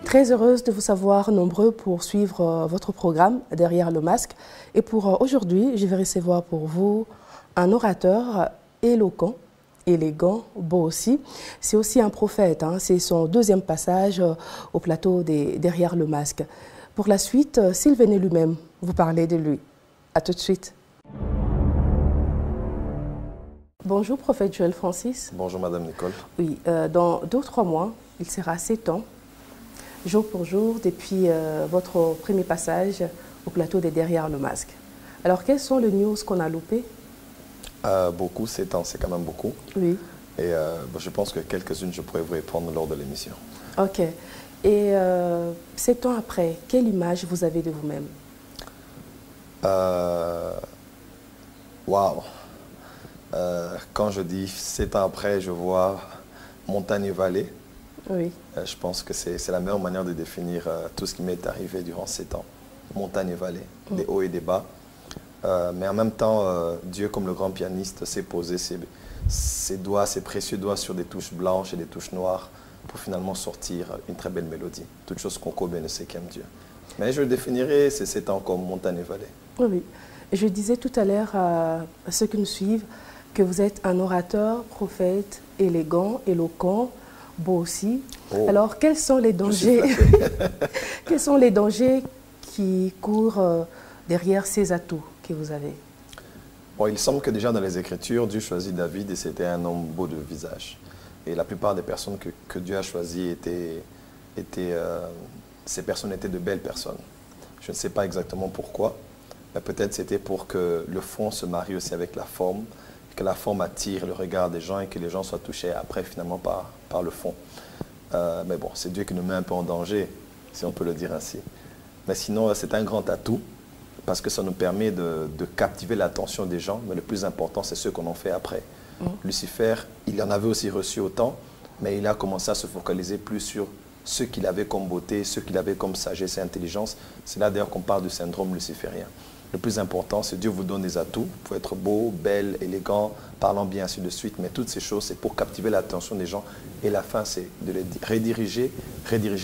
Très heureuse de vous savoir nombreux pour suivre votre programme Derrière le masque. Et pour aujourd'hui, je vais recevoir pour vous un orateur éloquent, élégant, beau aussi. C'est aussi un prophète, hein. C'est son deuxième passage au plateau des Derrière le masque. Pour la suite, s'il venait lui-même vous parler de lui. À tout de suite. Bonjour, prophète Joël Francis. Bonjour, Madame Nicole. Oui, dans 2 ou 3 mois, il sera 7 ans, jour pour jour, depuis votre premier passage au plateau des Derrière le masque. Alors, quelles sont les news qu'on a loupées? Beaucoup, 7 ans, c'est quand même beaucoup. Oui. Et je pense que quelques-unes, je pourrais vous répondre lors de l'émission. Ok. Et 7 ans après, quelle image vous avez de vous-même? Waouh! Quand je dis 7 ans après, je vois montagne et vallée. Oui. Je pense que c'est la meilleure manière de définir tout ce qui m'est arrivé durant 7 ans. Montagne et vallée, des hauts et des bas. Mais en même temps, Dieu, comme le grand pianiste, s'est posé ses doigts, ses précieux doigts sur des touches blanches et des touches noires pour finalement sortir une très belle mélodie. Toute chose qu'on connaît ne sait qu'aime Dieu. Mais je définirais ces 7 ans comme montagne et vallée. Oui, oui. Je disais tout à l'heure à ceux qui nous suivent que vous êtes un orateur, prophète, élégant, éloquent, beau aussi. Oh. Alors, quels sont les dangers quels sont les dangers qui courent derrière ces atouts que vous avez? Bon, il semble que déjà dans les Écritures, Dieu choisit David et c'était un homme beau de visage. Et la plupart des personnes que Dieu a choisies ces personnes étaient de belles personnes. Je ne sais pas exactement pourquoi, mais peut-être c'était pour que le fond se marie aussi avec la forme, que la forme attire le regard des gens et que les gens soient touchés après finalement par le fond. Mais bon, c'est Dieu qui nous met un peu en danger, si on peut le dire ainsi. Mais sinon, c'est un grand atout parce que ça nous permet de captiver l'attention des gens, mais le plus important, c'est ce qu'on en fait après. Lucifer, il en avait aussi reçu autant, mais il a commencé à se focaliser plus sur ce qu'il avait comme beauté, ce qu'il avait comme sagesse et intelligence. C'est là d'ailleurs qu'on parle du syndrome luciférien. Le plus important, c'est Dieu vous donne des atouts pour être beau, belle, élégant, parlant bien, ainsi de suite. Mais toutes ces choses, c'est pour captiver l'attention des gens. Et la fin, c'est de les rediriger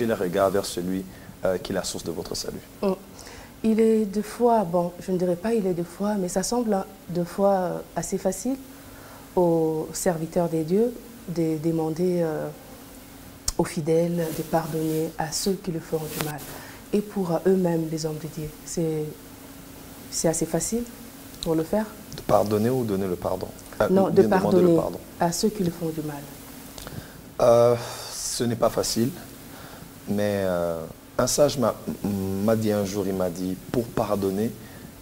le regard vers celui qui est la source de votre salut. Il est des fois, bon, je ne dirais pas il est des fois, mais ça semble des fois assez facile aux serviteurs des dieux de demander aux fidèles de pardonner à ceux qui le feront du mal. Et pour eux-mêmes, les hommes de Dieu, c'est assez facile pour le faire? De pardonner ou donner le pardon? Non, de pardonner à ceux qui le font du mal. Ce n'est pas facile, mais un sage m'a dit un jour, il m'a dit, pour pardonner,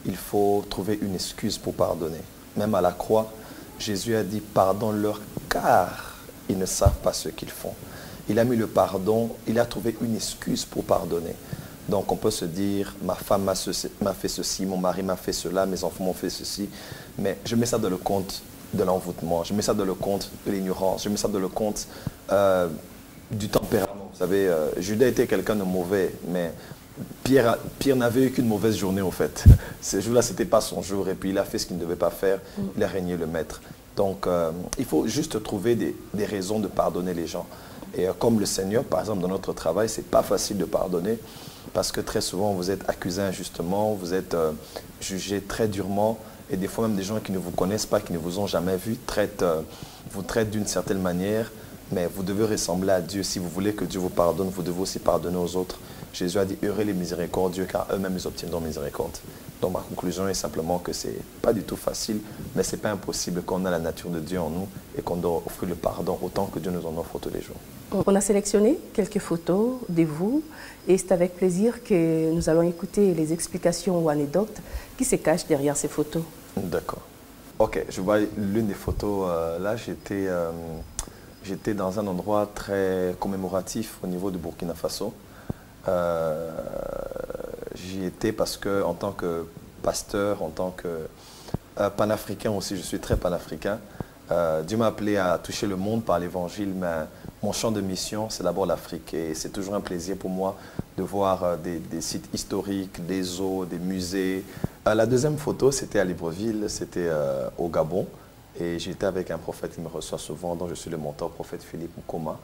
il faut trouver une excuse pour pardonner. Même à la croix, Jésus a dit, pardonne-leur car ils ne savent pas ce qu'ils font. Il a mis le pardon, il a trouvé une excuse pour pardonner. Donc on peut se dire, ma femme m'a fait ceci, mon mari m'a fait cela, mes enfants m'ont fait ceci. Mais je mets ça dans le compte de l'envoûtement, je mets ça dans le compte de l'ignorance, je mets ça dans le compte du tempérament. Vous savez, Judas était quelqu'un de mauvais, mais Pierre n'avait eu qu'une mauvaise journée au fait. Ce jour-là, ce n'était pas son jour et puis il a fait ce qu'il ne devait pas faire, il a régné le maître. Donc il faut juste trouver des raisons de pardonner les gens. Et comme le Seigneur, par exemple, dans notre travail, ce n'est pas facile de pardonner parce que très souvent, vous êtes accusé injustement, vous êtes jugé très durement et des fois même des gens qui ne vous connaissent pas, qui ne vous ont jamais vu, vous traitent d'une certaine manière, mais vous devez ressembler à Dieu. Si vous voulez que Dieu vous pardonne, vous devez aussi pardonner aux autres. Jésus a dit, heureux les miséricordieux, car eux-mêmes ils obtiendront miséricorde. Donc ma conclusion est simplement que ce n'est pas du tout facile, mais ce n'est pas impossible qu'on a la nature de Dieu en nous et qu'on doit offrir le pardon autant que Dieu nous en offre tous les jours. On a sélectionné quelques photos de vous et c'est avec plaisir que nous allons écouter les explications ou anecdotes qui se cachent derrière ces photos. D'accord. Ok, je vois l'une des photos, là j'étais dans un endroit très commémoratif au niveau de Burkina Faso. J'y étais parce que en tant que pasteur, en tant que panafricain aussi, je suis très panafricain. Dieu m'a appelé à toucher le monde par l'évangile, mais mon champ de mission, c'est d'abord l'Afrique. Et c'est toujours un plaisir pour moi de voir des sites historiques, des eaux, des musées. La deuxième photo, c'était à Libreville, c'était au Gabon. Et j'étais avec un prophète qui me reçoit souvent, dont je suis le mentor, prophète Philippe Nkoma.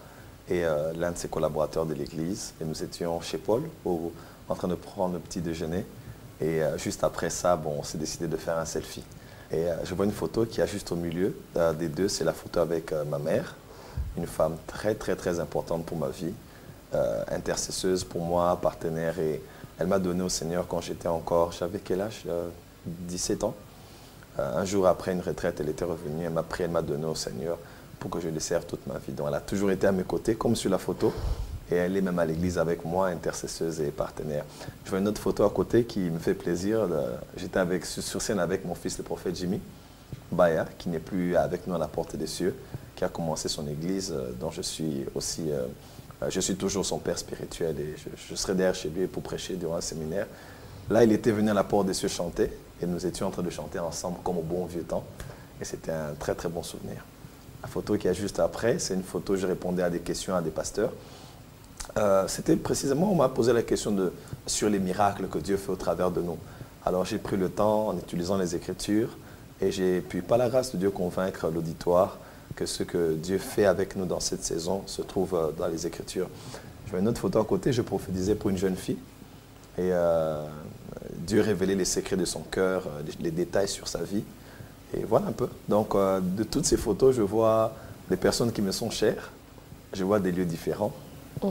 et l'un de ses collaborateurs de l'église. Et nous étions chez Paul en train de prendre le petit déjeuner. Et juste après ça, bon, on s'est décidé de faire un selfie. Et je vois une photo qui est juste au milieu des deux. C'est la photo avec ma mère, une femme très, très, très importante pour ma vie, intercesseuse pour moi, partenaire. Et elle m'a donné au Seigneur quand j'avais quel âge 17 ans. Un jour après une retraite, elle était revenue, elle m'a pris, elle m'a donné au Seigneur pour que je le serve toute ma vie. Donc elle a toujours été à mes côtés, comme sur la photo. Et elle est même à l'église avec moi, intercesseuse et partenaire. Je vois une autre photo à côté qui me fait plaisir. J'étais sur scène avec mon fils, le prophète Jimmy Baya, qui n'est plus avec nous à la porte des cieux, qui a commencé son église, dont je suis aussi, je suis toujours son père spirituel et je serai derrière chez lui pour prêcher durant un séminaire. Là, il était venu à la porte des cieux chanter et nous étions en train de chanter ensemble comme au bon vieux temps. Et c'était un très très bon souvenir. La photo qui est juste après, c'est une photo où je répondais à des questions à des pasteurs. C'était précisément, on m'a posé la question sur les miracles que Dieu fait au travers de nous. Alors j'ai pris le temps en utilisant les Écritures et j'ai pu, par la grâce de Dieu, convaincre l'auditoire que ce que Dieu fait avec nous dans cette saison se trouve dans les Écritures. Je vois une autre photo à côté, je prophétisais pour une jeune fille et Dieu révélait les secrets de son cœur, les détails sur sa vie. Et voilà un peu. Donc de toutes ces photos, je vois des personnes qui me sont chères, je vois des lieux différents.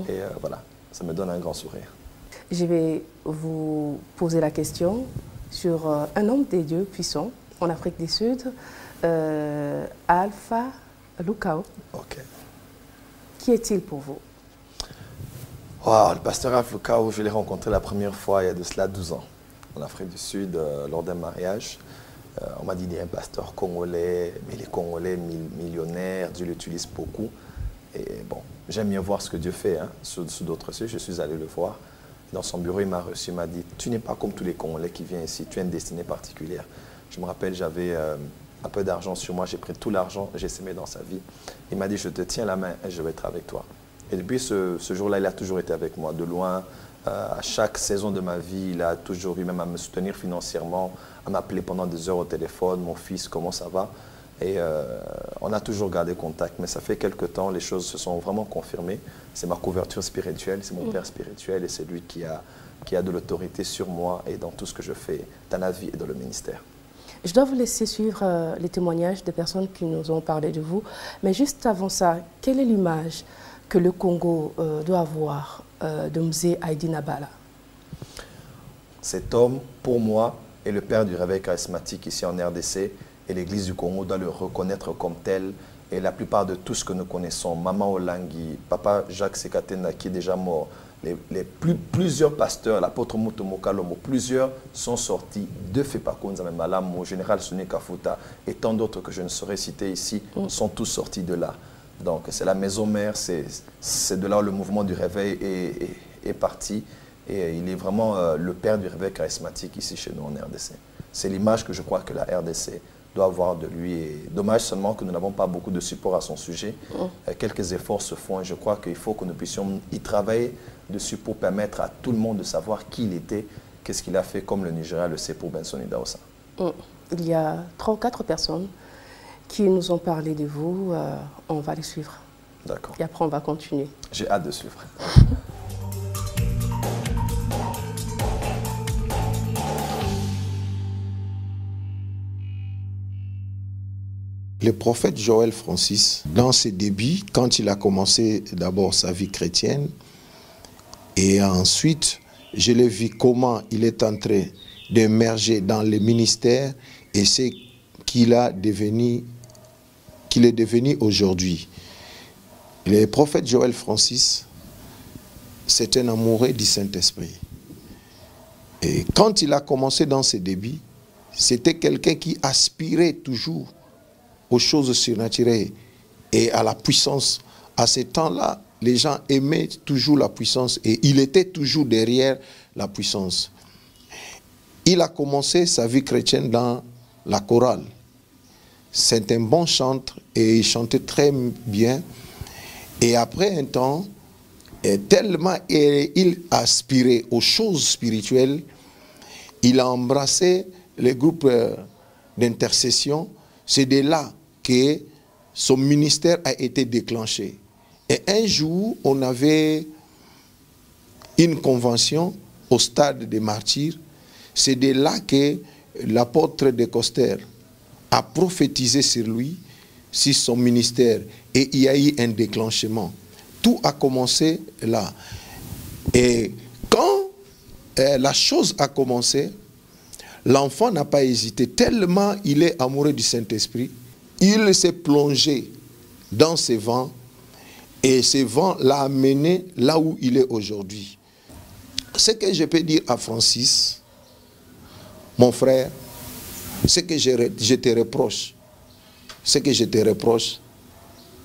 Et voilà, ça me donne un grand sourire. Je vais vous poser la question sur un homme des dieux puissant en Afrique du Sud, Alpha Lukao. Ok. Qui est-il pour vous? Wow, le pasteur Alpha Lukao, je l'ai rencontré la première fois il y a de cela 12 ans, en Afrique du Sud, lors d'un mariage. On m'a dit qu'il y a un pasteur congolais, mais les Congolais millionnaires, Dieu l'utilise beaucoup. Et bon, j'aime bien voir ce que Dieu fait sous d'autres cieux. Je suis allé le voir. Dans son bureau, il m'a reçu, il m'a dit « Tu n'es pas comme tous les Congolais qui viennent ici, tu as une destinée particulière. » Je me rappelle, j'avais un peu d'argent sur moi, j'ai pris tout l'argent, j'ai semé dans sa vie. Il m'a dit « Je te tiens la main et je vais être avec toi. » Et depuis ce jour-là, il a toujours été avec moi, de loin. À chaque saison de ma vie, il a toujours eu même à me soutenir financièrement, à m'appeler pendant des heures au téléphone, « Mon fils, comment ça va ?» Et on a toujours gardé contact, mais ça fait quelques temps, les choses se sont vraiment confirmées. C'est ma couverture spirituelle, c'est mon père spirituel et c'est lui qui a de l'autorité sur moi et dans tout ce que je fais, dans la vie et dans le ministère. Je dois vous laisser suivre les témoignages des personnes qui nous ont parlé de vous. Mais juste avant ça, quelle est l'image que le Congo doit avoir de Mzee Heidi Nabala? Cet homme, pour moi, est le père du réveil charismatique ici en RDC. Et l'Église du Congo doit le reconnaître comme tel. Et la plupart de tout ce que nous connaissons, Maman Olangi, Papa Jacques Sekatena qui est déjà mort, plusieurs pasteurs, l'apôtre Mutombo Kalomo, plusieurs sont sortis de Fepakonza Malamu, Général Souni Kafuta et tant d'autres que je ne saurais citer ici, sont tous sortis de là. Donc c'est la maison mère, c'est de là où le mouvement du réveil est parti. Et il est vraiment le père du réveil charismatique ici chez nous en RDC. C'est l'image que je crois que la RDC doit avoir de lui. Et dommage seulement que nous n'avons pas beaucoup de support à son sujet. Quelques efforts se font et je crois qu'il faut que nous puissions y travailler dessus pour permettre à tout le monde de savoir qui il était, qu'est-ce qu'il a fait, comme le Nigeria le sait pour Benson Idahosa. Il y a 3 ou 4 personnes qui nous ont parlé de vous. On va les suivre. D'accord. Et après, on va continuer. J'ai hâte de suivre. Le prophète Joël Francis, dans ses débuts, quand il a commencé d'abord sa vie chrétienne, et ensuite, je l'ai vu comment il est en train d'émerger dans le ministère et ce qu'il est devenu aujourd'hui. Le prophète Joël Francis, c'est un amoureux du Saint-Esprit. Et quand il a commencé dans ses débuts, c'était quelqu'un qui aspirait toujours aux choses surnaturelles et à la puissance. À ce temps-là, les gens aimaient toujours la puissance et il était toujours derrière la puissance. Il a commencé sa vie chrétienne dans la chorale. C'est un bon chanteur et il chantait très bien. Et après un temps, tellement il aspirait aux choses spirituelles, il a embrassé les groupes d'intercession. C'est de là que son ministère a été déclenché. Et un jour, on avait une convention au stade des Martyrs. C'est de là que l'apôtre de Coster a prophétisé sur lui, sur son ministère, et il y a eu un déclenchement. Tout a commencé là. Et quand la chose a commencé, l'enfant n'a pas hésité, tellement il est amoureux du Saint-Esprit, il s'est plongé dans ces vents, et ces vents l'ont amené là où il est aujourd'hui. Ce que je peux dire à Francis, mon frère, ce que je te reproche,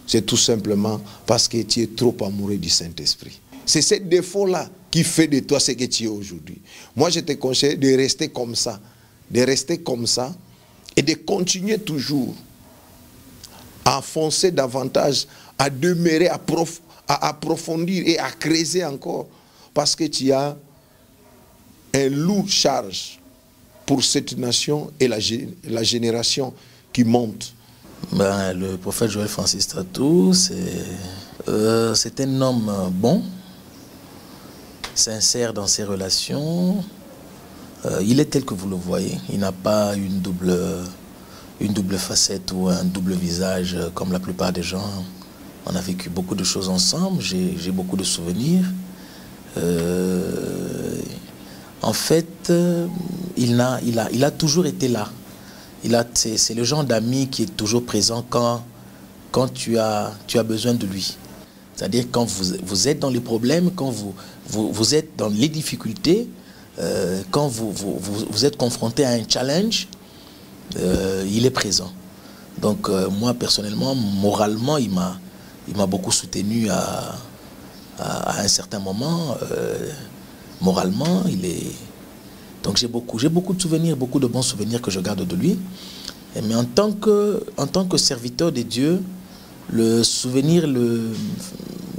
c'est tout simplement parce que tu es trop amoureux du Saint-Esprit. C'est ce défaut-là qui fait de toi ce que tu es aujourd'hui. Moi, je te conseille de rester comme ça, et de continuer toujours à foncer davantage, à demeurer, à approfondir et à creuser encore, parce que tu as un lourd charge pour cette nation et la génération qui monte. Ben, le prophète Joël Francis Tatou, c'est un homme bon, sincère dans ses relations. Il est tel que vous le voyez. Il n'a pas une double facette ou un double visage comme la plupart des gens. On a vécu beaucoup de choses ensemble. J'ai beaucoup de souvenirs. En fait, il a toujours été là. C'est le genre d'ami qui est toujours présent quand tu as besoin de lui. C'est-à-dire quand vous êtes dans les problèmes, quand vous êtes dans les difficultés, quand vous êtes confronté à un challenge, il est présent. Donc moi personnellement, moralement, il m'a beaucoup soutenu à un certain moment. Moralement, il est... Donc j'ai beaucoup de souvenirs, beaucoup de bons souvenirs que je garde de lui. Mais en tant que serviteur de Dieu, le souvenir,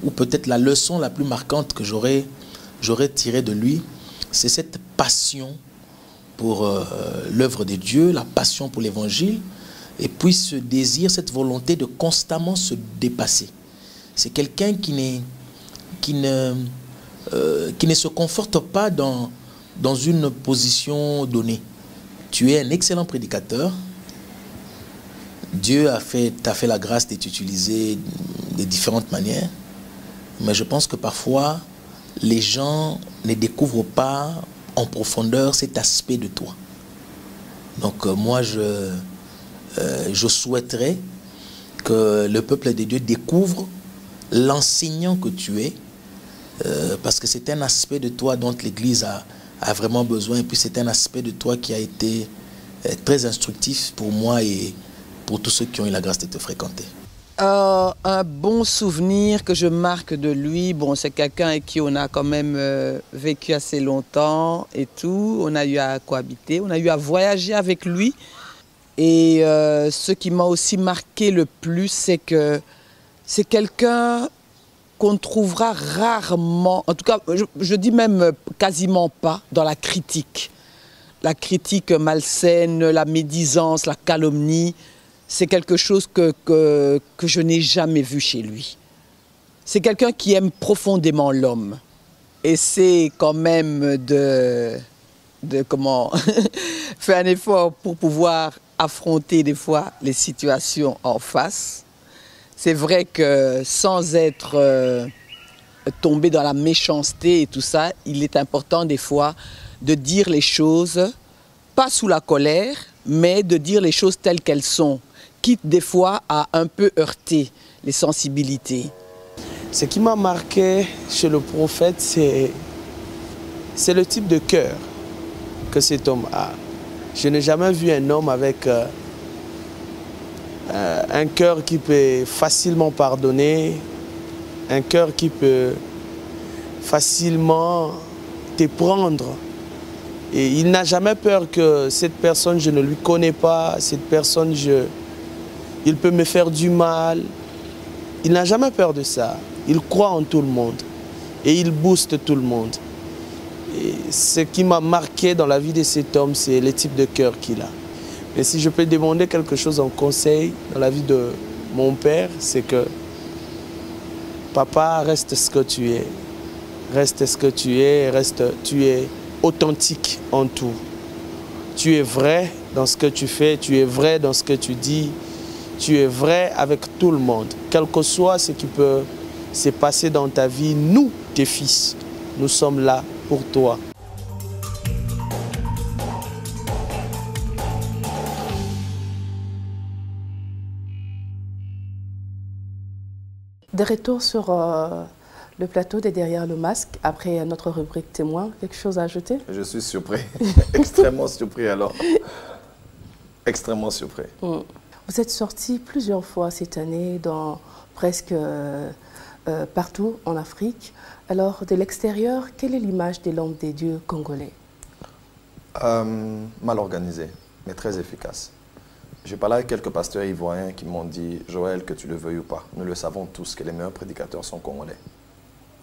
ou peut-être la leçon la plus marquante que j'aurais tirée de lui, c'est cette passion pour l'œuvre de Dieu, la passion pour l'évangile, et puis ce désir, cette volonté de constamment se dépasser. C'est quelqu'un qui ne se conforte pas dans une position donnée. Tu es un excellent prédicateur. Dieu t'a fait la grâce de t'utiliser de différentes manières. Mais je pense que parfois, les gens ne découvrent pas en profondeur cet aspect de toi. Donc moi, je souhaiterais que le peuple de Dieu découvre l'enseignant que tu es, parce que c'est un aspect de toi dont l'Église a vraiment besoin, et puis c'est un aspect de toi qui a été très instructif pour moi et pour tous ceux qui ont eu la grâce de te fréquenter. Un bon souvenir que je marque de lui, bon, c'est quelqu'un avec qui on a quand même vécu assez longtemps et tout, on a eu à cohabiter, on a eu à voyager avec lui, et ce qui m'a aussi marqué le plus, c'est que c'est quelqu'un qu'on trouvera rarement, en tout cas, je dis même quasiment pas, dans la critique. La critique malsaine, la médisance, la calomnie, c'est quelque chose que je n'ai jamais vu chez lui. C'est quelqu'un qui aime profondément l'homme. Et c'est quand même de comment faire un effort pour pouvoir affronter des fois les situations en face. C'est vrai que sans être tombé dans la méchanceté et tout ça, il est important des fois de dire les choses, pas sous la colère, mais de dire les choses telles qu'elles sont, quitte des fois à un peu heurter les sensibilités. Ce qui m'a marqué chez le prophète, c'est le type de cœur que cet homme a. Je n'ai jamais vu un homme avec un cœur qui peut facilement pardonner, un cœur qui peut facilement te prendre. Et il n'a jamais peur que cette personne, je ne lui connais pas, cette personne, il peut me faire du mal. Il n'a jamais peur de ça. Il croit en tout le monde et il booste tout le monde. Et ce qui m'a marqué dans la vie de cet homme, c'est le type de cœur qu'il a. Mais si je peux demander quelque chose en conseil dans la vie de mon père, c'est que Papa, reste ce que tu es. Reste ce que tu es, tu es authentique en tout. Tu es vrai dans ce que tu fais, tu es vrai dans ce que tu dis, tu es vrai avec tout le monde. Quel que soit ce qui peut se passer dans ta vie, nous, tes fils, nous sommes là pour toi. De retour sur le plateau de Derrière le masque, après notre rubrique témoin, quelque chose à ajouter? Je suis surpris, extrêmement surpris alors. Extrêmement surpris. Vous êtes sorti plusieurs fois cette année dans presque partout en Afrique. Alors, de l'extérieur, quelle est l'image des l'homme des dieux congolais? Mal organisé, mais très efficace. J'ai parlé avec quelques pasteurs ivoiriens qui m'ont dit « Joël, que tu le veuilles ou pas, nous le savons tous que les meilleurs prédicateurs sont congolais. »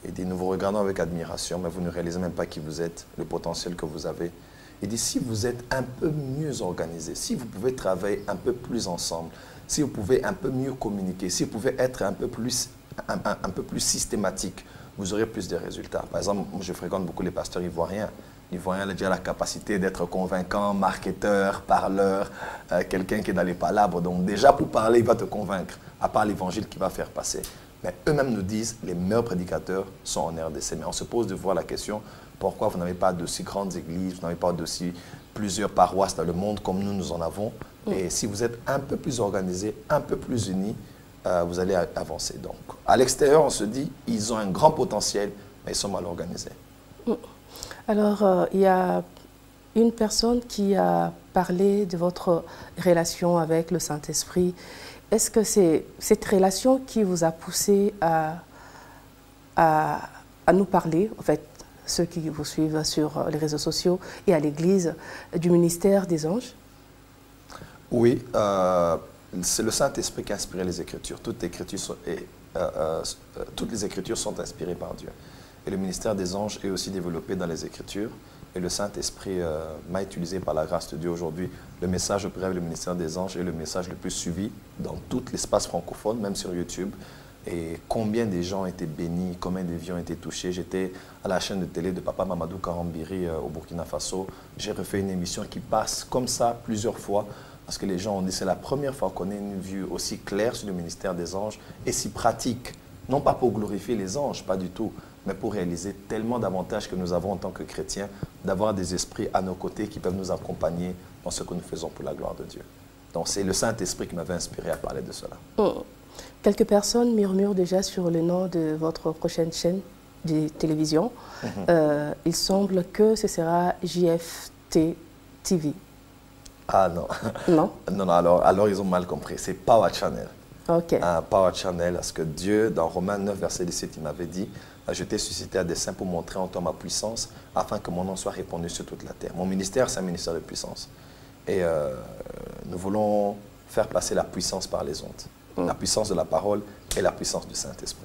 Il dit « Nous vous regardons avec admiration, mais vous ne réalisez même pas qui vous êtes, le potentiel que vous avez. » Il dit « Si vous êtes un peu mieux organisé, si vous pouvez travailler un peu plus ensemble, si vous pouvez un peu mieux communiquer, si vous pouvez être un peu plus systématique, vous aurez plus de résultats. » Par exemple, je fréquente beaucoup les pasteurs ivoiriens. L'Ivoirien a déjà la capacité d'être convaincant, marketeur, parleur, quelqu'un qui est dans les palabres. Donc déjà pour parler, il va te convaincre, à part l'évangile qu'il va faire passer. Mais eux-mêmes nous disent, les meilleurs prédicateurs sont en RDC. Mais on se pose de voir la question, pourquoi vous n'avez pas d'aussi grandes églises, vous n'avez pas d'aussi plusieurs paroisses dans le monde comme nous en avons. Et si vous êtes un peu plus organisés, un peu plus unis, vous allez avancer. Donc à l'extérieur, on se dit, ils ont un grand potentiel, mais ils sont mal organisés. Alors, il y a une personne qui a parlé de votre relation avec le Saint-Esprit. Est-ce que c'est cette relation qui vous a poussé à nous parler, en fait, ceux qui vous suivent sur les réseaux sociaux et à l'Église, du ministère des anges? Oui, c'est le Saint-Esprit qui a inspiré les Écritures. Toutes les Écritures sont inspirées par Dieu. Et le ministère des anges est aussi développé dans les Écritures. Et le Saint-Esprit m'a utilisé par la grâce de Dieu aujourd'hui. Le message au bref, le ministère des anges est le message le plus suivi dans tout l'espace francophone, même sur YouTube. Et combien de gens ont été bénis, combien de vies ont été touchées. J'étais à la chaîne de télé de Papa Mamadou Karambiri au Burkina Faso. J'ai refait une émission qui passe comme ça plusieurs fois. Parce que les gens ont dit c'est la première fois qu'on ait une vue aussi claire sur le ministère des anges et si pratique. Non pas pour glorifier les anges, pas du tout, mais pour réaliser tellement d'avantages que nous avons en tant que chrétiens, d'avoir des esprits à nos côtés qui peuvent nous accompagner dans ce que nous faisons pour la gloire de Dieu. Donc c'est le Saint-Esprit qui m'avait inspiré à parler de cela. Quelques personnes murmurent déjà sur le nom de votre prochaine chaîne de télévision. Il semble que ce sera JFT TV. Ah non. Non? Non, alors ils ont mal compris. C'est Power Channel. Ok. Power Channel, parce que Dieu, dans Romains 9, verset 17, il m'avait dit « Je t'ai suscité à dessein pour montrer en toi ma puissance, afin que mon nom soit répandu sur toute la terre. » Mon ministère, c'est un ministère de puissance. Et nous voulons faire passer la puissance par les ondes. La puissance de la parole et la puissance du Saint-Esprit.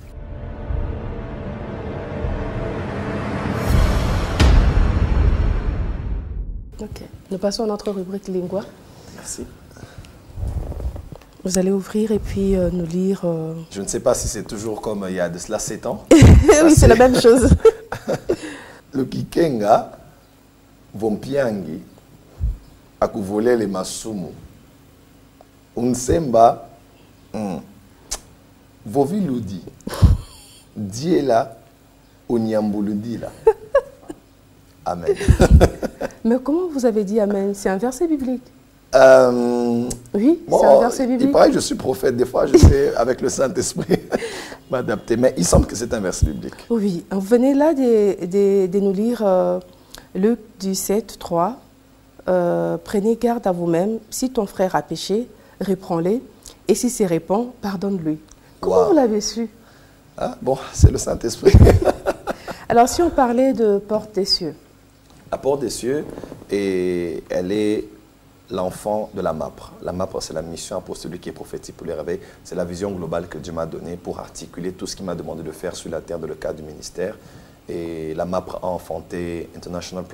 Ok. Nous passons à notre rubrique Lingua. Merci. Vous allez ouvrir et puis nous lire... Je ne sais pas si c'est toujours comme il y a de cela 7 ans. Oui, c'est la même chose. Le Kikenga, Vompiangi, akuvole le masumu. Unsemba, Voviludi, Diela, Unyambuludila. Amen. Mais comment vous avez dit Amen? C'est un verset biblique. Oui, bon, c'est un verset biblique. Il paraît que je suis prophète, des fois je sais avec le Saint-Esprit m'adapter, mais il semble que c'est un verset biblique. Oui, vous venez là de nous lire Luc 17, 3. Prenez garde à vous-même, si ton frère a péché, reprends-le, et s'il se répand, pardonne-lui. Comment vous l'avez su? Ah, bon, c'est le Saint-Esprit. Alors si on parlait de porte des cieux. La porte des cieux, et elle est l'enfant de la MAPRE. La MAPRE, c'est la mission apostolique qui est prophétique pour les réveils. C'est la vision globale que Dieu m'a donnée pour articuler tout ce qu'il m'a demandé de faire sur la terre dans le cadre du ministère. Et la MAPRE a enfanté International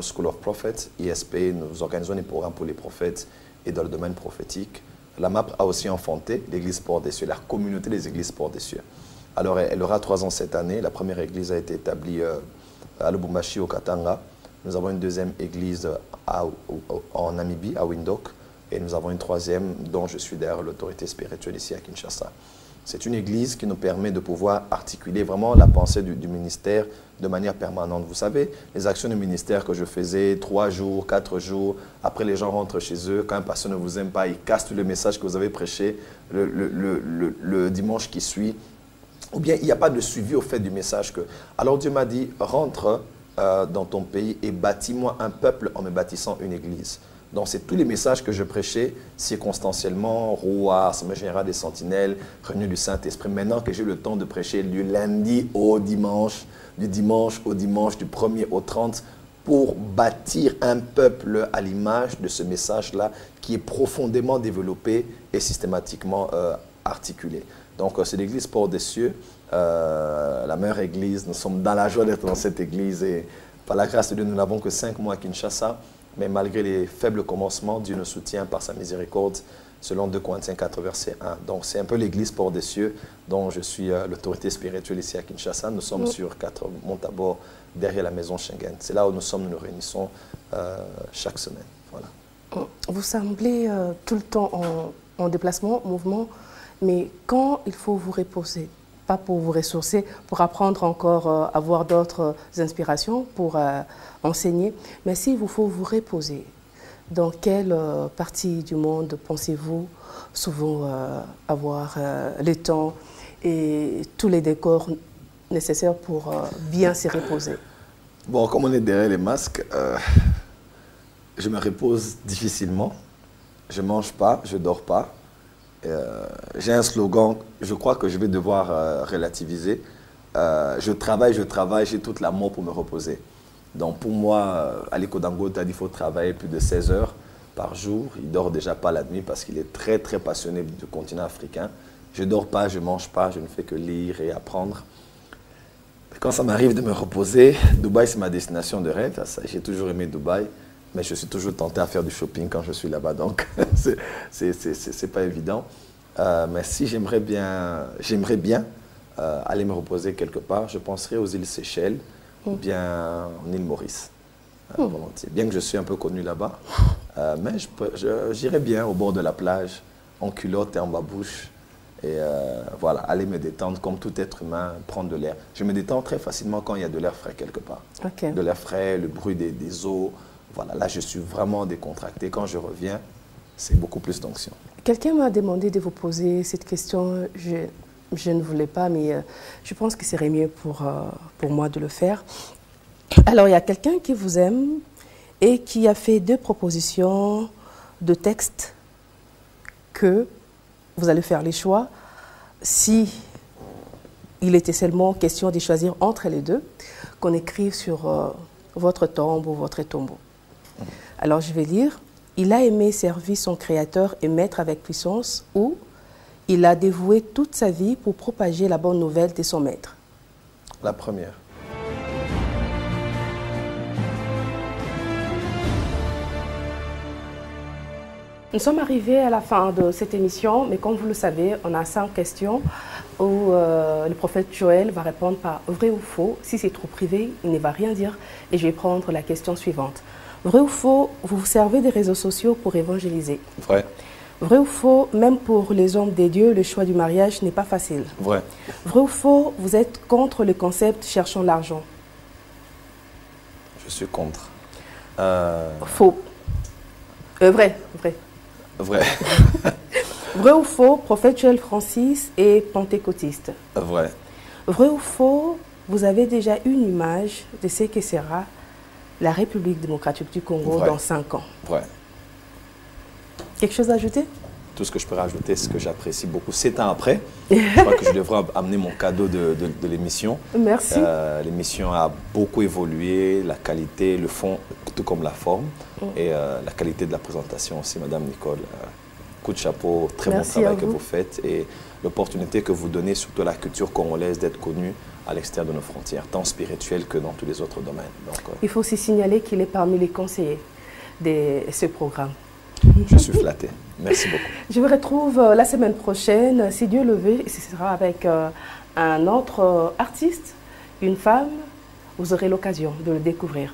School of Prophets, ISP. Nous organisons des programmes pour les prophètes et dans le domaine prophétique. la MAP a aussi enfanté l'église Port des Cieux, la communauté des églises Port des Cieux. Alors, elle aura 3 ans cette année. La première église a été établie à Lubumbashi, au Katanga. Nous avons une deuxième église en Namibie, à Windhoek. Et nous avons une troisième dont je suis d'ailleurs l'autorité spirituelle ici à Kinshasa. C'est une église qui nous permet de pouvoir articuler vraiment la pensée du ministère de manière permanente. Vous savez, les actions du ministère que je faisais 3 jours, 4 jours, après les gens rentrent chez eux, quand un pasteur ne vous aime pas, il casse tout le message que vous avez prêché le dimanche qui suit. Ou bien il n'y a pas de suivi au fait du message que... Alors Dieu m'a dit, rentre dans ton pays et bâtis-moi un peuple en me bâtissant une église. Donc c'est tous les messages que je prêchais circonstanciellement, roi, Assemblée générale des sentinelles, réunion du Saint-Esprit. Maintenant que j'ai le temps de prêcher du lundi au dimanche, du dimanche au dimanche, du 1er au 30, pour bâtir un peuple à l'image de ce message-là qui est profondément développé et systématiquement articulé. Donc c'est l'église Port des Cieux, la meilleure église. Nous sommes dans la joie d'être dans cette église et par la grâce de Dieu, nous n'avons que 5 mois à Kinshasa. Mais malgré les faibles commencements, Dieu nous soutient par sa miséricorde, selon 2 Corinthiens 4, verset 1. Donc c'est un peu l'église Port des Cieux, dont je suis l'autorité spirituelle ici à Kinshasa. Nous sommes sur 4 Montabor, derrière la maison Schengen. C'est là où nous sommes, nous nous réunissons chaque semaine. Voilà. Vous semblez tout le temps en déplacement, mouvement, mais quand il faut vous reposer, pas pour vous ressourcer, pour apprendre encore, avoir d'autres inspirations, pour enseigner, mais s'il vous faut vous reposer, dans quelle partie du monde pensez-vous souvent avoir le temps et tous les décors nécessaires pour bien se reposer? Bon, comme on est derrière les masques, je me repose difficilement, je ne mange pas, je ne dors pas. J'ai un slogan, je crois que je vais devoir relativiser. Je travaille, j'ai toute la mort pour me reposer. Donc pour moi, Aliko Dangote a dit qu'il faut travailler plus de 16 heures par jour. Il ne dort déjà pas la nuit parce qu'il est très très passionné du continent africain. Je ne dors pas, je ne mange pas, je ne fais que lire et apprendre. Quand ça m'arrive de me reposer, Dubaï c'est ma destination de rêve. J'ai toujours aimé Dubaï. Mais je suis toujours tenté à faire du shopping quand je suis là-bas, donc c'est pas évident. Mais si j'aimerais bien aller me reposer quelque part, je penserais aux îles Seychelles ou bien en île Maurice, volontiers. Bien que je suis un peu connu là-bas, mais j'irais bien au bord de la plage, en culotte et en babouche, et voilà, aller me détendre comme tout être humain, prendre de l'air. Je me détends très facilement quand il y a de l'air frais quelque part. Okay. De l'air frais, le bruit des eaux. Voilà, là, je suis vraiment décontracté. Quand je reviens, c'est beaucoup plus d'onction. Quelqu'un m'a demandé de vous poser cette question. Je ne voulais pas, mais je pense que serait mieux pour moi de le faire. Alors, il y a quelqu'un qui vous aime et qui a fait 2 propositions de texte que vous allez faire les choix. Si il était seulement question de choisir entre les 2, qu'on écrive sur votre tombe ou votre tombeau. Alors je vais lire. Il a aimé servir son Créateur et maître avec puissance, ou il a dévoué toute sa vie pour propager la bonne nouvelle de son maître. La première. Nous sommes arrivés à la fin de cette émission, mais comme vous le savez, on a 5 questions où le prophète Joël va répondre par vrai ou faux. Si c'est trop privé, il ne va rien dire. Et je vais prendre la question suivante. Vrai ou faux, vous vous servez des réseaux sociaux pour évangéliser? Vrai. Vrai ou faux, même pour les hommes des dieux, le choix du mariage n'est pas facile? Vrai. Vrai ou faux, vous êtes contre le concept cherchons l'argent? Je suis contre. Faux. Vrai. Vrai. Vrai ou faux, prophète Joël Francis est pentecôtiste? Vrai. Vrai ou faux, vous avez déjà une image de ce que sera la République démocratique du Congo Vrai. dans 5 ans? Vrai. Quelque chose à ajouter? Tout ce que je peux rajouter, c'est que j'apprécie beaucoup. 7 ans après, je crois que je devrais amener mon cadeau de l'émission. Merci. L'émission a beaucoup évolué, la qualité, le fond, tout comme la forme, et la qualité de la présentation aussi, Madame Nicole. Coup de chapeau, très bon travail que vous faites et l'opportunité que vous donnez surtout à la culture congolaise d'être connue à l'extérieur de nos frontières, tant spirituelles que dans tous les autres domaines. Donc, il faut aussi signaler qu'il est parmi les conseillers de ce programme. Je suis flatté. Merci beaucoup. Je vous retrouve la semaine prochaine, si Dieu le veut, et ce sera avec un autre artiste, une femme. Vous aurez l'occasion de le découvrir.